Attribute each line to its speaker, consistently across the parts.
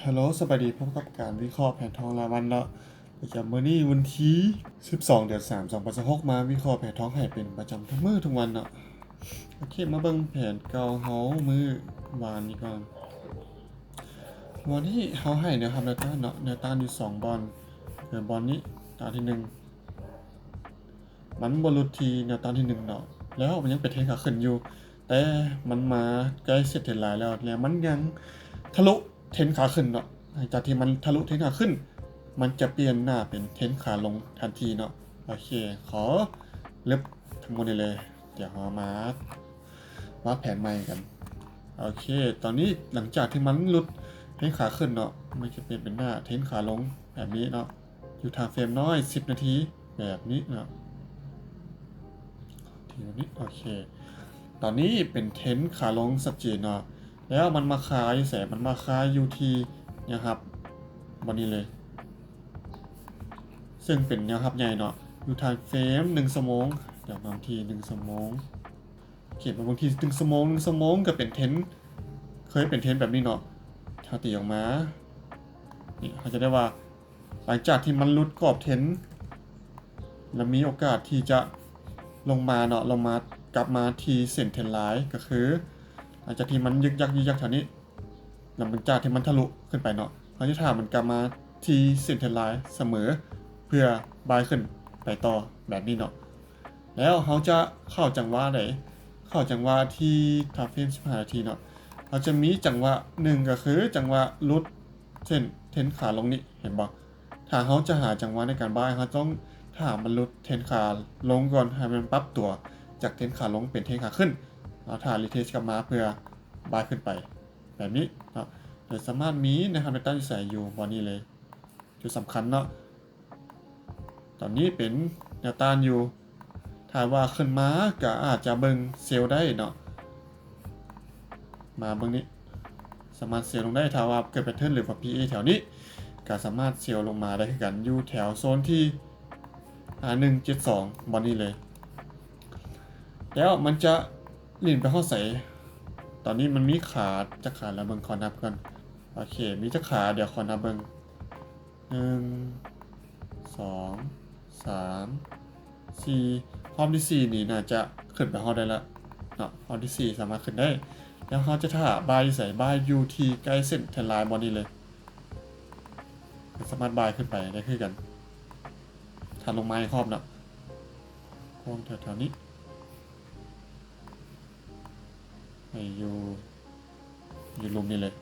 Speaker 1: ฮัลโหลสวัสดีพบกับการวิเคราะห์แผนทองรายวันเนาะประจำมื้อนี้วันที่12เดือน3 2026มาวิเคราะห์แผนทองให้เป็นประจำทุกมื้อทุกวันเนาะโอเคมาเบิ่งแผนเก่าเฮามื้อวานนี้ก่อนวันนี้เฮาให้แนวรับแนวต้านเนาะแนวต้านอยู่2บอลบอลนี้ต้านที่1มันบ่หลุดที่แนวต้านที่1เนาะแล้วมันยังเป็นเทรนขาขึ้นอยู่แต่มันมาใกล้เสร็จเทรนไลน์แล้วมันยังทะลุเทรนขาขึ้นเนาะหลังจากที่มันทะลุเทรนขาขึ้นมันจะเปลี่ยนหน้าเป็นเทรนขาลงทันทีเนาะโอเคขอเล็บทั้งหมดเลยเดี๋ยวมาแผนใหม่กันโอเคตอนนี้หลังจากที่มันหลุดเทรนขาขึ้นเนาะมันจะเปลี่ยนเป็นหน้าเทรนขาลงแบบนี้เนาะอยู่ทางเฟรมน้อย10นาทีแบบนี้เนาะทีนี้โอเคตอนนี้เป็นเทรนขาลงสัจจีเนาะแล้วมันมาคายแสมันมาคายอยู่ที่นะครับวันนี้เลยซึ่งเป็นแนวรับใหญ่เนาะอยู่ทางเฟรม1ชั่วโมงเดี๋ยวบางที1ชั่วโมงเขียนมาบางที1ชั่วโมง1ชั่วโมงก็เป็นเทรนเคยเป็นเทรนแบบนี้เนาะถ้าตีออกมานี่เขาจะได้ว่าหลังจากที่มันหลุดกรอบเทรนแล้วมีโอกาสที่จะลงมาเนาะลงมากลับมาที่เส้นเทรนไลน์ก็คือหลังจากที่มันยึกยักแถวนี้หลังจากที่มันทะลุขึ้นไปเนาะเขาจะถามมันกลับมาที่เส้นเทรนไลน์เสมอเพื่อบายขึ้นไปต่อแบบนี้เนาะแล้วเขาจะเข้าจังหวะไหนเข้าจังหวะที่ทาเฟรม15นาทีเนาะเขาจะมีจังหวะ1ก็คือจังหวะลุดเช่นเทรนขาลงนี้เห็นบ่ถ้าเขาจะหาจังหวะในการบายเขาต้องถ้ามันลุดเทรนขาลงก่อนให้มันปรับตัวจากเทรนขาลงเป็นเทรนขาขึ้นเราถ่ายรีเทสกลับมาเพื่อบายขึ้นไปแบบนี้เนาะเดี๋ยวสามารถมีนะครับในตั้งใส่อยู่บอนี้เลยจุดสำคัญเนาะตอนนี้เป็นแนวต้านอยู่ถ้าว่าขึ้นมาก็อาจจะเบิ่งเซลได้เนาะมาเบิ่งนี้สามารถเซลลงได้ถ้าว่าเกิดแพทเทิร์นหรือว่า PA แถวนี้ก็สามารถเซลลงมาได้กันอยู่แถวโซนที่172บอนี้เลยแล้วมันจะลิ่นไปเข้าใส่ตอนนี้มันมีขาจะขาแล้วเบิ่งขอนับกันโอเคมีจะขาเดี๋ยวขอนับเบิ่ง1 2 3 4ห้องที่4นี่น่าจะขึ้นไปห้องได้แล้วเนาะห้องที่4สามารถขึ้นได้แล้วเขาจะถ้าบายใส่บายยูทีใกล้เส้นเทนไลน์บอดี้เลยสามารถบายขึ้นไปได้ขึ้นกันถ้าลงไม้ครอบเนาะห้องแถวๆนี้อยู่ลุมนี่เลย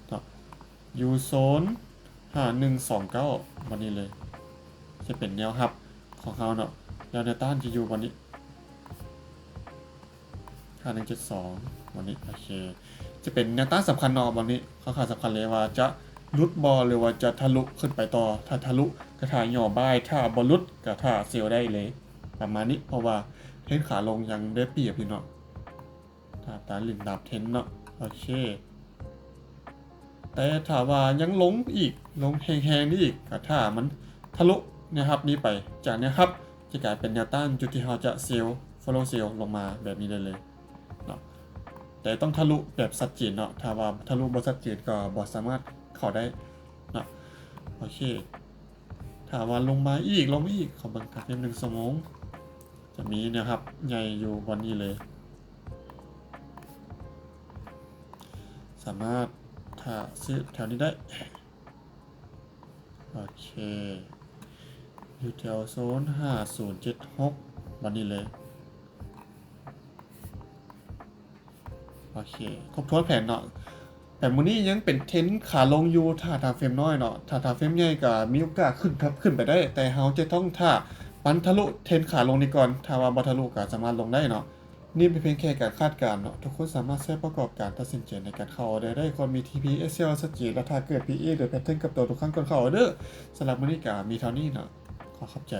Speaker 1: เนาะอยู่โซน5129บอดี้เลยจะเป็นแนวฮับของเขาเนาะแล้วแนวต้านจะอยู่วันนี้5172วันนี้โอเคจะเป็นแนวต้านสำคัญเนาะวันนี้เขาขาดสำคัญเลยว่าจะลุดบอลหรือว่าจะทะลุขึ้นไปต่อถ้าทะลุกระถางหย่อบายถ้าบอลลุดกระถางเซลได้เลยประมาณนี้เพราะว่าเทนขาลงยังได้เปรียบอยู่เนาะถ้าตาลินดับเทนเนาะโอเคแต่ถ้าว่ายังลงอีกลงแห้งๆนี่อีกกระถางมันทะลุนะครับนี้ไปจากนี้ครับจะกลายเป็นแนวต้านจุดที่เราจะเซลfollow เซลลงมาแบบนี้เลยเนาะแต่ต้องทะลุแบบสัดจีนเนาะถ้าว่าทะลุบนสัดจีนก็บอสสามารถเข้าได้เนาะโอเคถ้าว่าลงมาอีกขอบังคับเป็น1ชั่วโมงจะมีนะครับใหญ่อยู่บนนี้เลยสามารถถ้าซื้อแถวนี้ได้โอเคอยู่แถวโซน5076วันนี้เลยโอเคครบถ้วนแผนเนาะแต่มื้อนี้ยังเป็นเทรนขาลงอยู่ถ้าทางเฟรมน้อยเนาะถ้าทางเฟรมใหญ่ก็มีโอกาสขึ้นไปได้แต่เฮาจะต้องถ้าปันทะลุเทรนขาลงนี่ก่อนถ้าว่าบ่ทะลุก็สามารถลงได้เนาะนี่เป็นเพียงแค่การคาดการณ์เนาะทุกคนสามารถใช้ประกอบการตัดสินใจในการเข้าออเดอร์ได้คนมี TP SL สจีและถ้าเกิด PA หรือแพทเทิร์นกับตัวทุกครั้งก่อนเข้าออเดอร์สำหรับมื้อนี้ก็มีเท่านี้เนาะขอขอบใจ